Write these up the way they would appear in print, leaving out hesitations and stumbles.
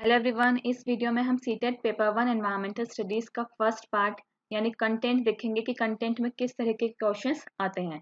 Hello everyone, इस video में हम सीटेट पेपर 1 एनवायरमेंटल स्टडीज का फर्स्ट पार्ट यानी कंटेंट देखेंगे कि कंटेंट में किस तरह के क्वेश्चंस आते हैं।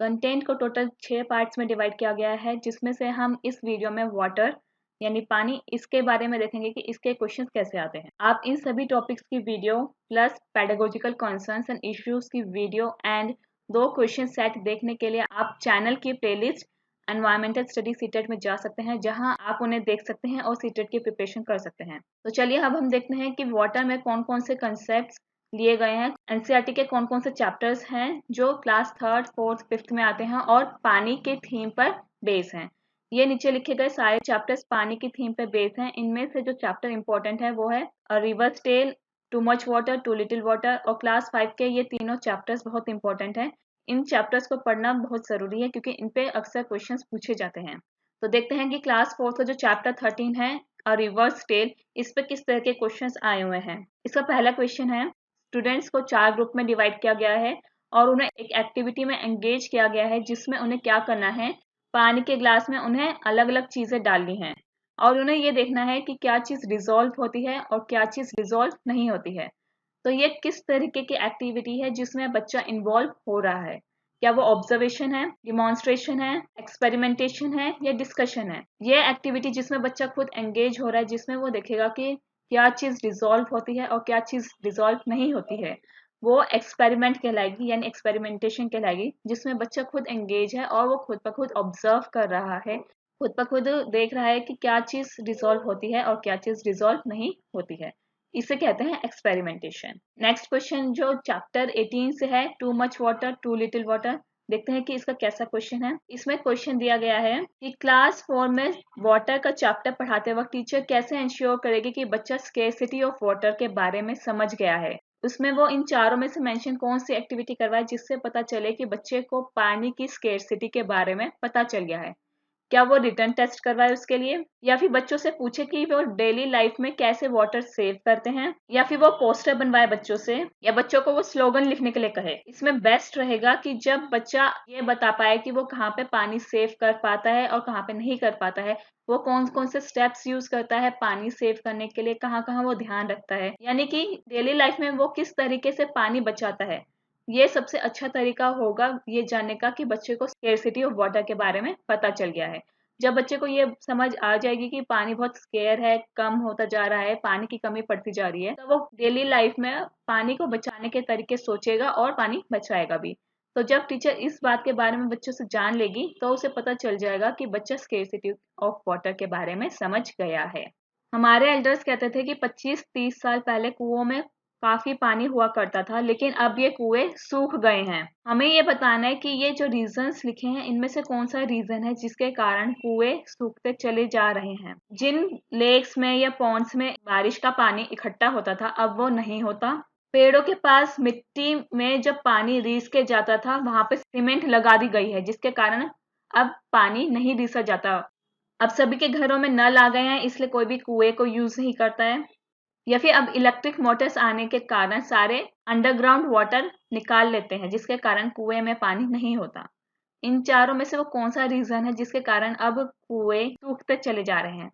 कंटेंट को टोटल 6 पार्ट्स में डिवाइड किया गया है, जिसमें से हम इस वीडियो में वाटर यानी पानी इसके बारे में देखेंगे कि इसके क्वेश्चंस कैसे आते हैं। आप इन सभी टॉपिक्स की video plus pedagogical concerns and issues की वीडियो एंड 2 क्वेश्चन सेट देखने के लिए आप चैनल की प्लेलिस्ट एनवायरमेंटल स्टडी सीटेट में जा सकते हैं, जहां आप उन्हें देख सकते हैं और सीटेट की प्रिपरेशन कर सकते हैं। तो चलिए अब हम देखते हैं कि वाटर में कौन कौन से कंसेप्ट लिए गए हैं, एनसीईआरटी के कौन कौन से चैप्टर्स हैं जो क्लास 3rd 4th 5th में आते हैं और पानी के थीम पर बेस हैं। ये नीचे लिखे गए सारे चैप्टर्स पानी की थीम पर बेस हैं। इनमें से जो चैप्टर इंपॉर्टेंट है वो है river's tale, too much water, too little water और क्लास 5 के ये तीनों चैप्टर्स बहुत इंपॉर्टेंट हैं। इन चैप्टर्स को पढ़ना बहुत ज़रूरी है क्योंकि इन पे अक्सर क्वेश्चंस पूछे जाते हैं। तो देखते हैं कि क्लास 4 का जो चैप्टर 13 है रिवर्स टेल, इस पे किस तरह के क्वेश्चंस आए हुए हैं। इसका पहला क्वेश्चन है, स्टूडेंट्स को 4 ग्रुप में डिवाइड किया गया है और उन्हें एक एक्टिविटी में एंगेज किया गया है जिसमें उन्हें क्या करना है, पानी के ग्लास में उन्हें अलग अलग चीज़ें डालनी हैं और उन्हें ये देखना है कि क्या चीज़ रिजॉल्व होती है और क्या चीज़ रिजॉल्व नहीं होती है। तो ये किस तरीके की एक्टिविटी है जिसमें बच्चा इन्वॉल्व हो रहा है, क्या वो ऑब्जर्वेशन है, डिमॉन्स्ट्रेशन है, एक्सपेरिमेंटेशन है या डिस्कशन है। ये एक्टिविटी जिसमें बच्चा खुद एंगेज हो रहा है, जिसमें वो देखेगा कि क्या चीज़ रिजॉल्व होती है और क्या चीज़ रिजॉल्व नहीं होती है, वो एक्सपेरिमेंट कहलाएगी यानी एक्सपेरिमेंटेशन कहलाएगी, जिसमें बच्चा खुद एंगेज है और वो खुद ब खुद ऑब्जर्व कर रहा है, खुद ब खुद देख रहा है कि क्या चीज़ रिजॉल्व होती है और क्या चीज़ रिजॉल्व नहीं होती है। इसे कहते हैं एक्सपेरिमेंटेशन। नेक्स्ट क्वेश्चन जो चैप्टर 18 से है, too much water too little water, देखते हैं कि इसका कैसा क्वेश्चन है। इसमें क्वेश्चन दिया गया है कि क्लास 4 में वाटर का चैप्टर पढ़ाते वक्त टीचर कैसे इंश्योर करेगी कि बच्चा स्केर्सिटी ऑफ वाटर के बारे में समझ गया है। उसमें वो इन चारों में से मेंशन कौन सी एक्टिविटी करवाए जिससे पता चले कि बच्चे को पानी की स्केर्सिटी के बारे में पता चल गया है। क्या वो रिटर्न टेस्ट करवाए उसके लिए, या फिर बच्चों से पूछे कि वो डेली लाइफ में कैसे वाटर सेव करते हैं, या फिर वो पोस्टर बनवाए बच्चों से, या बच्चों को वो स्लोगन लिखने के लिए कहे। इसमें बेस्ट रहेगा कि जब बच्चा ये बता पाए कि वो कहाँ पे पानी सेव कर पाता है और कहाँ पे नहीं कर पाता है, वो कौन कौन से स्टेप्स यूज करता है पानी सेव करने के लिए, कहाँ कहाँ वो ध्यान रखता है, यानी कि डेली लाइफ में वो किस तरीके से पानी बचाता है। ये सबसे अच्छा तरीका होगा ये जानने का कि बच्चे को स्केर्सिटी ऑफ वाटर के बारे में पता चल गया है। जब बच्चे को ये समझ आ जाएगी कि पानी बहुत स्केयर है, कम होता जा रहा है, पानी की कमी पड़ती जा रही है, तो वो डेली लाइफ में पानी को बचाने के तरीके सोचेगा और पानी बचाएगा भी। तो जब टीचर इस बात के बारे में बच्चों से जान लेगी तो उसे पता चल जाएगा कि बच्चा स्केर्सिटी ऑफ वाटर के बारे में समझ गया है। हमारे एल्डर्स कहते थे कि 25-30 साल पहले कुओं में काफी पानी हुआ करता था, लेकिन अब ये कुएं सूख गए हैं। हमें ये बताना है कि ये जो रीजंस लिखे हैं इनमें से कौन सा रीजन है जिसके कारण कुएं सूखते चले जा रहे हैं। जिन लेक्स में या पॉन्ड्स में बारिश का पानी इकट्ठा होता था अब वो नहीं होता। पेड़ों के पास मिट्टी में जब पानी रीस के जाता था वहां पे सीमेंट लगा दी गई है, जिसके कारण अब पानी नहीं रीसा जाता। अब सभी के घरों में नल आ गए हैं, इसलिए कोई भी कुएं को यूज नहीं करता है। या फिर अब इलेक्ट्रिक मोटर्स आने के कारण सारे अंडरग्राउंड वाटर निकाल लेते हैं, जिसके कारण कुएं में पानी नहीं होता। इन चारों में से वो कौन सा रीजन है जिसके कारण अब कुएं सूखते चले जा रहे हैं।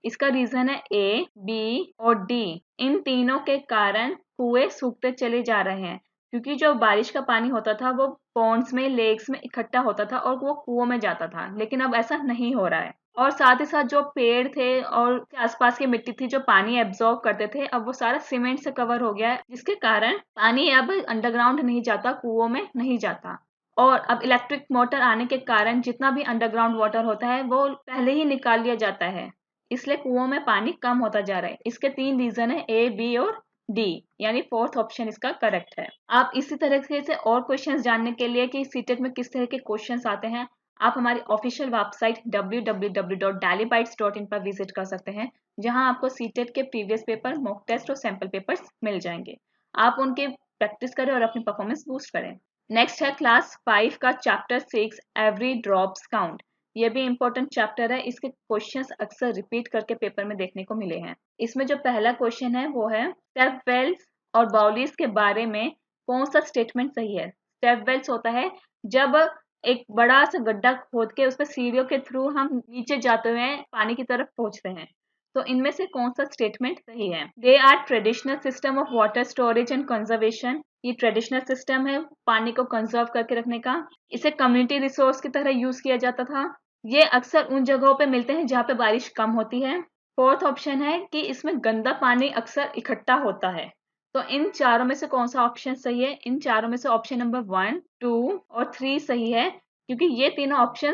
इसका रीजन है ए, बी और डी। इन तीनों के कारण कुएं सूखते चले जा रहे हैं, क्योंकि जो बारिश का पानी होता था वो पॉन्ड्स में, लेक्स में इकट्ठा होता था और वो कुओं में जाता था, लेकिन अब ऐसा नहीं हो रहा है। और साथ ही साथ जो पेड़ थे और आसपास की मिट्टी थी जो पानी एब्जॉर्ब करते थे, अब वो सारा सीमेंट से कवर हो गया है, जिसके कारण पानी अब अंडरग्राउंड नहीं जाता, कुओं में नहीं जाता। और अब इलेक्ट्रिक मोटर आने के कारण जितना भी अंडरग्राउंड वाटर होता है वो पहले ही निकाल लिया जाता है, इसलिए कुओं में पानी कम होता जा रहा है। इसके 3 रीजन है, ए, बी और डी, यानी 4th ऑप्शन इसका करेक्ट है। आप इसी तरह से और क्वेश्चंस जानने के लिए कि सीटेट में किस तरह के क्वेश्चंस आते हैं, आप हमारी ऑफिशियल वेबसाइट www.dailybytes.in पर विजिट कर सकते हैं, जहां आपको सीटेट के प्रीवियस पेपर, मॉक टेस्ट और सैंपल पेपर्स मिल जाएंगे। आप उनके प्रैक्टिस करें और अपनी परफॉर्मेंस बूस्ट करें। नेक्स्ट है क्लास 5 का चैप्टर 6 एवरी ड्रॉप्स काउंट। ये भी इंपॉर्टेंट चैप्टर है, इसके क्वेश्चंस अक्सर रिपीट करके पेपर में देखने को मिले हैं। इसमें जो पहला क्वेश्चन है वो है स्टेप वेल्स और बाउलीज के बारे में कौन सा स्टेटमेंट सही है। स्टेप वेल्स होता है जब एक बड़ा सा गड्ढा खोद के उस पर सीढ़ियों के थ्रू हम नीचे जाते हुए पानी की तरफ पहुंचते हैं, तो इनमें से कौन सा स्टेटमेंट सही है? They are traditional system of water storage and conservation. ये ट्रेडिशनल सिस्टम है पानी को कंजर्व करके रखने का। इसे कम्युनिटी रिसोर्स की तरह यूज किया जाता था। ये अक्सर उन जगहों पे मिलते हैं जहाँ पे बारिश कम होती है। फोर्थ ऑप्शन है कि इसमें गंदा पानी अक्सर इकट्ठा होता है। तो इन चारों में से कौन सा ऑप्शन सही है? इन चारों में से ऑप्शन नंबर 1, 2 और 3 सही है, क्योंकि ये तीनों ऑप्शन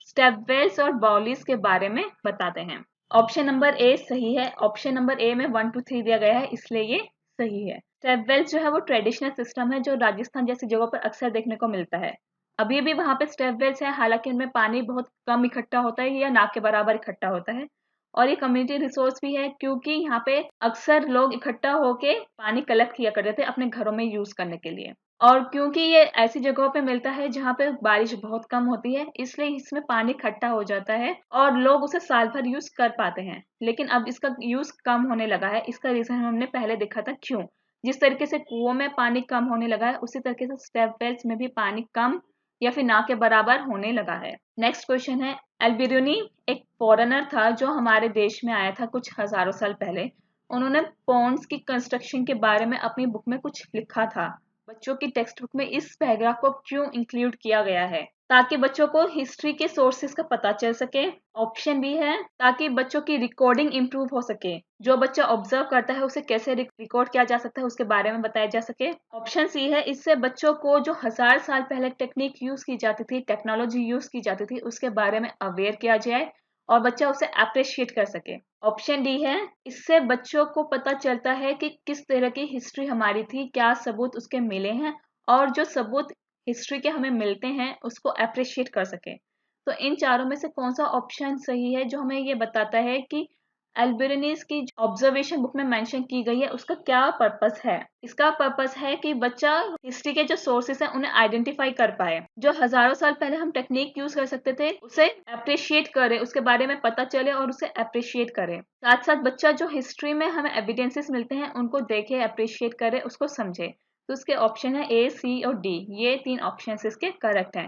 स्टेप वेल्स और बाउलीज के बारे में बताते हैं। ऑप्शन नंबर ए सही है। ऑप्शन नंबर ए में 1, 2, 3 दिया गया है, इसलिए ये सही है। स्टेप वेल्स जो है वो ट्रेडिशनल सिस्टम है जो राजस्थान जैसी जगहों पर अक्सर देखने को मिलता है। अभी भी वहां पे स्टेप वेल्स है, हालांकि उनमें पानी बहुत कम इकट्ठा होता है या ना के बराबर इकट्ठा होता है। और ये कम्युनिटी रिसोर्स भी है, क्योंकि यहाँ पे अक्सर लोग इकट्ठा होके पानी कलेक्ट किया करते थे अपने घरों में यूज करने के लिए। और क्योंकि ये ऐसी जगहों पे मिलता है जहाँ पे बारिश बहुत कम होती है, इसलिए इसमें पानी इकट्ठा हो जाता है और लोग उसे साल भर यूज कर पाते हैं। लेकिन अब इसका यूज कम होने लगा है। इसका रीजन हमने पहले देखा था क्यों। जिस तरीके से कुओं में पानी कम होने लगा है, उसी तरीके से स्टेप वेल्स में भी पानी कम या फिर ना के बराबर होने लगा है। नेक्स्ट क्वेश्चन है, एल्बिरूनी एक फॉरेनर था जो हमारे देश में आया था कुछ हजारों साल पहले। उन्होंने पॉन्ड्स की कंस्ट्रक्शन के बारे में अपनी बुक में कुछ लिखा था। बच्चों की टेक्स्ट बुक में इस पैराग्राफ को क्यों इंक्लूड किया गया है? ताकि बच्चों को हिस्ट्री के सोर्सेस का पता चल सके। ऑप्शन बी है ताकि बच्चों की रिकॉर्डिंग इंप्रूव हो सके। जो बच्चा ऑब्जर्व करता है उसे कैसे रिकॉर्ड किया जा सकता है उसके बारे में बताया जा सके। ऑप्शन सी है इससे बच्चों को जो 1000 साल पहले टेक्निक यूज की जाती थी, टेक्नोलॉजी यूज की जाती थी, उसके बारे में अवेयर किया जाए और बच्चा उसे अप्रिशिएट कर सके। ऑप्शन डी है इससे बच्चों को पता चलता है कि किस तरह की हिस्ट्री हमारी थी, क्या सबूत उसके मिले हैं और जो सबूत हिस्ट्री के हमें मिलते हैं उसको अप्रिशिएट कर सके। तो इन चारों में से कौन सा ऑप्शन सही है जो हमें ये बताता है कि एल्बेरेनीज की ऑब्जर्वेशन बुक में मेंशन की गई है उसका क्या पर्पस है? इसका पर्पस है कि बच्चा हिस्ट्री के जो सोर्सेस हैं उन्हें आइडेंटिफाई कर पाए। जो हजारों साल पहले हम टेक्निक यूज कर सकते थे उसे अप्रिशिएट करे, उसके बारे में पता चले और उसे अप्रिशिएट करे। साथ साथ बच्चा जो हिस्ट्री में हमें एविडेंसेस मिलते हैं उनको देखे, अप्रिशिएट करे, उसको समझे। तो उसके ऑप्शन है ए, सी और डी। ये 3 ऑप्शन इसके करेक्ट हैं।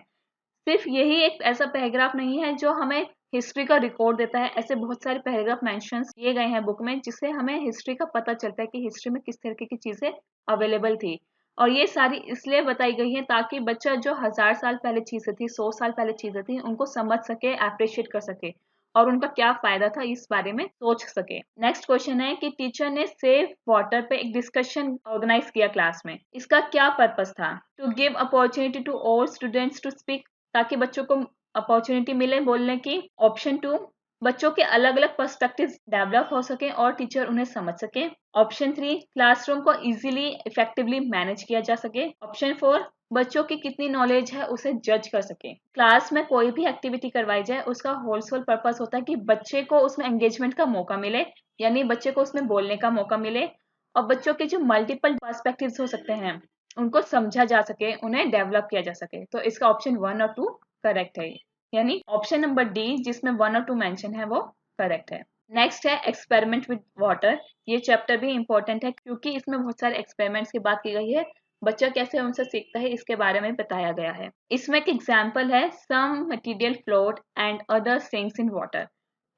सिर्फ यही एक ऐसा पैराग्राफ नहीं है जो हमें हिस्ट्री का रिकॉर्ड देता है। ऐसे बहुत सारे पैराग्राफ मेंशन किए गए हैं बुक में जिससे हमें हिस्ट्री का पता चलता है कि हिस्ट्री में किस तरीके की चीजें अवेलेबल थी। और ये सारी इसलिए बताई गई है ताकि बच्चा जो 1000 साल पहले चीजें थी, 100 साल पहले चीजें थी, उनको समझ सके, अप्रिशिएट कर सके और उनका क्या फायदा था इस बारे में सोच सके। नेक्स्ट क्वेश्चन है कि टीचर ने सेव वाटर पे एक डिस्कशन ऑर्गेनाइज किया क्लास में। इसका क्या पर्पस था? To give opportunity to all students to speak, ताकि बच्चों को अपॉर्चुनिटी मिले बोलने की। ऑप्शन 2, बच्चों के अलग अलग पर्सपेक्टिव डेवलप हो सके और टीचर उन्हें समझ सके। ऑप्शन 3, क्लासरूम को इजीली इफेक्टिवली मैनेज किया जा सके। ऑप्शन 4, बच्चों की कितनी नॉलेज है उसे जज कर सके। क्लास में कोई भी एक्टिविटी करवाई जाए उसका होल पर्पस होता है कि बच्चे को उसमें एंगेजमेंट का मौका मिले, यानी बच्चे को उसमें बोलने का मौका मिले और बच्चों के जो मल्टीपल पर्सपेक्टिव्स हो सकते हैं उनको समझा जा सके, उन्हें डेवलप किया जा सके। तो इसका ऑप्शन 1 और 2 करेक्ट है, यानी ऑप्शन नंबर डी जिसमें 1 और 2 मेंशन है वो करेक्ट है। नेक्स्ट है एक्सपेरिमेंट विद वाटर। ये चैप्टर भी इंपॉर्टेंट है क्योंकि इसमें बहुत सारे एक्सपेरिमेंट्स की बात की गई है। बच्चा कैसे उनसे सीखता है इसके बारे में बताया गया है। इसमें एक एग्जाम्पल है, some material float and other sinks in water.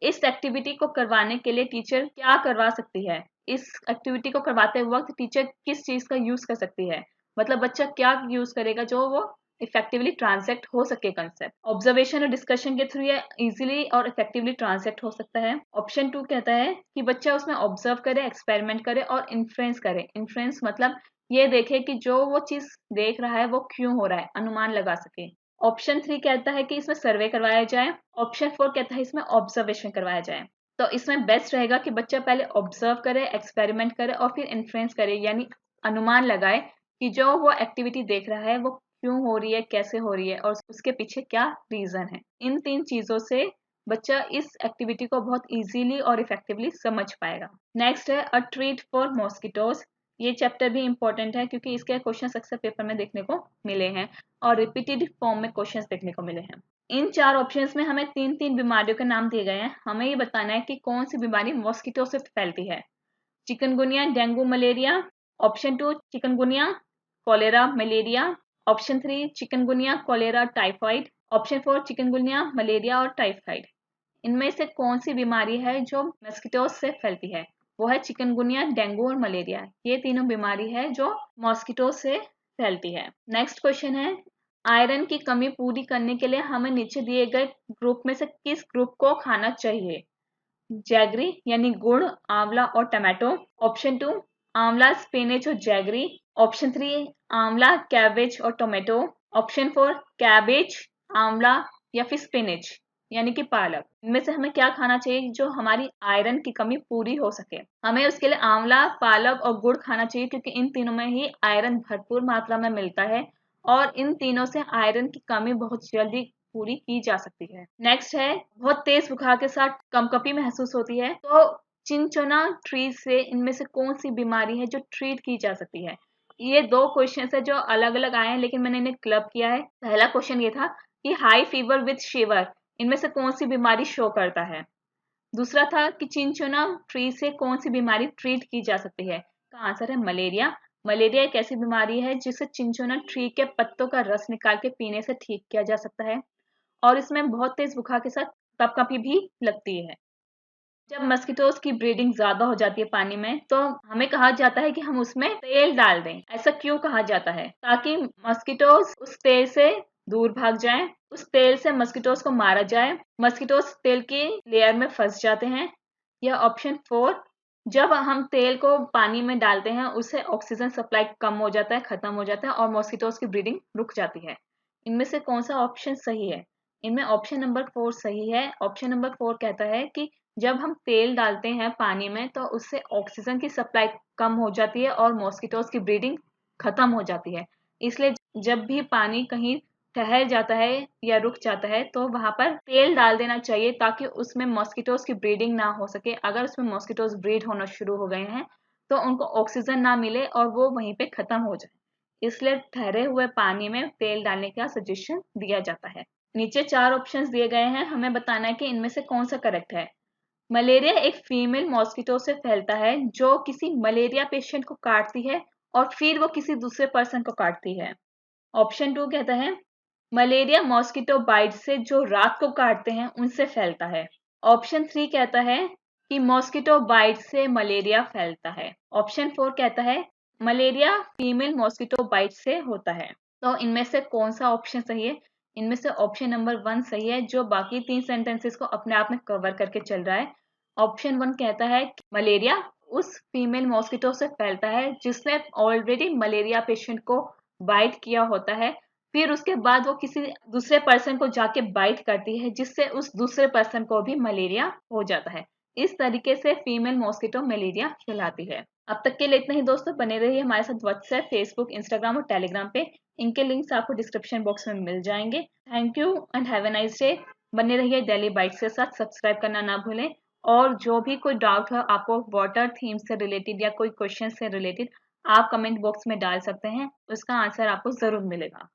इस एक्टिविटी को करवाने के लिए टीचर क्या करवा सकती है? इस एक्टिविटी को करवाते वक्त टीचर किस चीज का यूज कर सकती है? मतलब बच्चा क्या यूज करेगा जो वो इफेक्टिवली ट्रांसलेट हो सके कंसेप्ट। ऑब्जर्वेशन और डिस्कशन के थ्रू ये इजीली और इफेक्टिवली ट्रांसलेट हो सकता है। ऑप्शन 2 कहता है कि बच्चा उसमें ऑब्जर्व करे, एक्सपेरिमेंट करे और इन्फ्लुएंस करे। इन्फ्लुएंस मतलब ये देखे कि जो वो चीज देख रहा है वो क्यों हो रहा है, अनुमान लगा सके। ऑप्शन 3 कहता है कि इसमें सर्वे करवाया जाए। ऑप्शन 4 कहता है इसमें ऑब्जर्वेशन करवाया जाए। तो इसमें बेस्ट रहेगा कि बच्चा पहले ऑब्जर्व करे, एक्सपेरिमेंट करे और फिर इन्फ्लुएंस करे, यानी अनुमान लगाए कि जो वो एक्टिविटी देख रहा है वो क्यों हो रही है, कैसे हो रही है और उसके पीछे क्या रीजन है। इन 3 चीजों से बच्चा इस एक्टिविटी को बहुत इजीली और इफेक्टिवली समझ पाएगा। नेक्स्ट है अ ट्रीट फॉर मॉस्किटोज। ये चैप्टर भी इंपॉर्टेंट है क्योंकि इसके क्वेश्चंस अक्सर पेपर में देखने को मिले हैं और रिपीटेड फॉर्म में क्वेश्चंस देखने को मिले हैं। इन 4 ऑप्शंस में हमें 3 बीमारियों के नाम दिए गए हैं। हमें ये बताना है कि कौन सी बीमारी मॉस्किटो से फैलती है। Chikungunya, dengue, malaria. Option 2 chikungunya, cholera, malaria. Option 3 chikungunya, cholera, typhoid. Option 4 chikungunya, malaria और टाइफाइड। इनमें से कौन सी बीमारी है जो मॉस्किटोज से फैलती है? वो है चिकनगुनिया, डेंगू और मलेरिया। ये तीनों बीमारी है जो मॉस्किटो से फैलती है। नेक्स्ट क्वेश्चन है, आयरन की कमी पूरी करने के लिए हमें नीचे दिए गए ग्रुप में से किस ग्रुप को खाना चाहिए? जैगरी यानी गुड़, आंवला और टमाटो। ऑप्शन 2 आंवला, स्पिनच और जैगरी। ऑप्शन 3 आंवला, कैबेज और टोमेटो। ऑप्शन 4 कैबेज, आंवला या फिर स्पिनच यानी कि पालक। इनमें से हमें क्या खाना चाहिए जो हमारी आयरन की कमी पूरी हो सके? हमें उसके लिए आंवला, पालक और गुड़ खाना चाहिए क्योंकि इन तीनों में ही आयरन भरपूर मात्रा में मिलता है और इन तीनों से आयरन की कमी बहुत जल्दी पूरी की जा सकती है। नेक्स्ट है, बहुत तेज बुखार के साथ कंपकपी महसूस होती है, तो चिनचोना ट्री से इनमें से कौन सी बीमारी है जो ट्रीट की जा सकती है? ये दो क्वेश्चन है जो अलग अलग आए हैं लेकिन मैंने इन्हें क्लब किया है। पहला क्वेश्चन ये था कि हाई फीवर विथ शिवर इनमें से कौन सी बीमारी शो करता है? दूसरा था कि चिनचोना ट्री से कौन सी बीमारी ट्रीट की जा सकती है? का आंसर है मलेरिया। मलेरिया एक ऐसी बीमारी है जिसे चिनचोना ट्री के पत्तों का रस निकाल के पीने से ठीक किया जा सकता है और इसमें बहुत तेज बुखार के साथ कपकपी भी लगती है। जब मस्किटोज की ब्रीडिंग ज्यादा हो जाती है पानी में तो हमें कहा जाता है कि हम उसमें तेल डाल दें। ऐसा क्यों कहा जाता है? ताकि मस्किटोज उस तेल से दूर भाग जाएं, उस तेल से मस्किटोज को मारा जाए। मस्किटोज तेल की लेयर में फंस जाते हैं। यह ऑप्शन 4, जब हम तेल को पानी में डालते हैं उससे ऑक्सीजन सप्लाई कम हो जाता है, खत्म हो जाता है और मॉस्किटोज की ब्रीडिंग रुक जाती है। इनमें से कौन सा ऑप्शन सही है? इनमें ऑप्शन नंबर 4 सही है। ऑप्शन नंबर 4 कहता है कि जब हम तेल डालते हैं पानी में तो उससे ऑक्सीजन की सप्लाई कम हो जाती है और मॉस्किटोज की ब्रीडिंग खत्म हो जाती है। इसलिए जब भी पानी कहीं ठहर जाता है या रुक जाता है तो वहां पर तेल डाल देना चाहिए ताकि उसमें मॉस्किटोज की ब्रीडिंग ना हो सके। अगर उसमें मॉस्किटोज ब्रीड होना शुरू हो गए हैं तो उनको ऑक्सीजन ना मिले और वो वहीं पे खत्म हो जाए। इसलिए ठहरे हुए पानी में तेल डालने का सजेशन दिया जाता है। नीचे 4 ऑप्शंस दिए गए हैं, हमें बताना है कि इनमें से कौन सा करेक्ट है। मलेरिया एक फीमेल मॉस्किटो से फैलता है जो किसी मलेरिया पेशेंट को काटती है और फिर वो किसी दूसरे पर्सन को काटती है। ऑप्शन 2 कहता है मलेरिया मॉस्किटो बाइट से जो रात को काटते हैं उनसे फैलता है। ऑप्शन 3 कहता है कि मॉस्किटो बाइट से मलेरिया फैलता है। ऑप्शन 4 कहता है मलेरिया फीमेल मॉस्किटो बाइट से होता है। तो इनमें से कौन सा ऑप्शन सही है? इनमें से ऑप्शन नंबर 1 सही है जो बाकी 3 सेंटेंसेस को अपने आप में कवर करके चल रहा है। ऑप्शन 1 कहता है कि मलेरिया उस फीमेल मॉस्किटो से फैलता है जिसने ऑलरेडी मलेरिया पेशेंट को बाइट किया होता है, फिर उसके बाद वो किसी दूसरे पर्सन को जाके बाइट करती है जिससे उस दूसरे पर्सन को भी मलेरिया हो जाता है। इस तरीके से फीमेल मॉस्किटो मलेरिया फैलाती है। अब तक के लिए इतना ही दोस्तों, बने रहिए हमारे साथ व्हाट्सएप, फेसबुक, इंस्टाग्राम और टेलीग्राम पे। इनके लिंक्स आपको डिस्क्रिप्शन बॉक्स में मिल जाएंगे। Thank you and have a nice day. बने रहिए डेली बाइट्स के साथ, सब्सक्राइब करना ना भूलें और जो भी कोई डाउट है आपको वाटर थीम से रिलेटेड या कोई क्वेश्चन से रिलेटेड आप कमेंट बॉक्स में डाल सकते हैं, उसका आंसर आपको जरूर मिलेगा।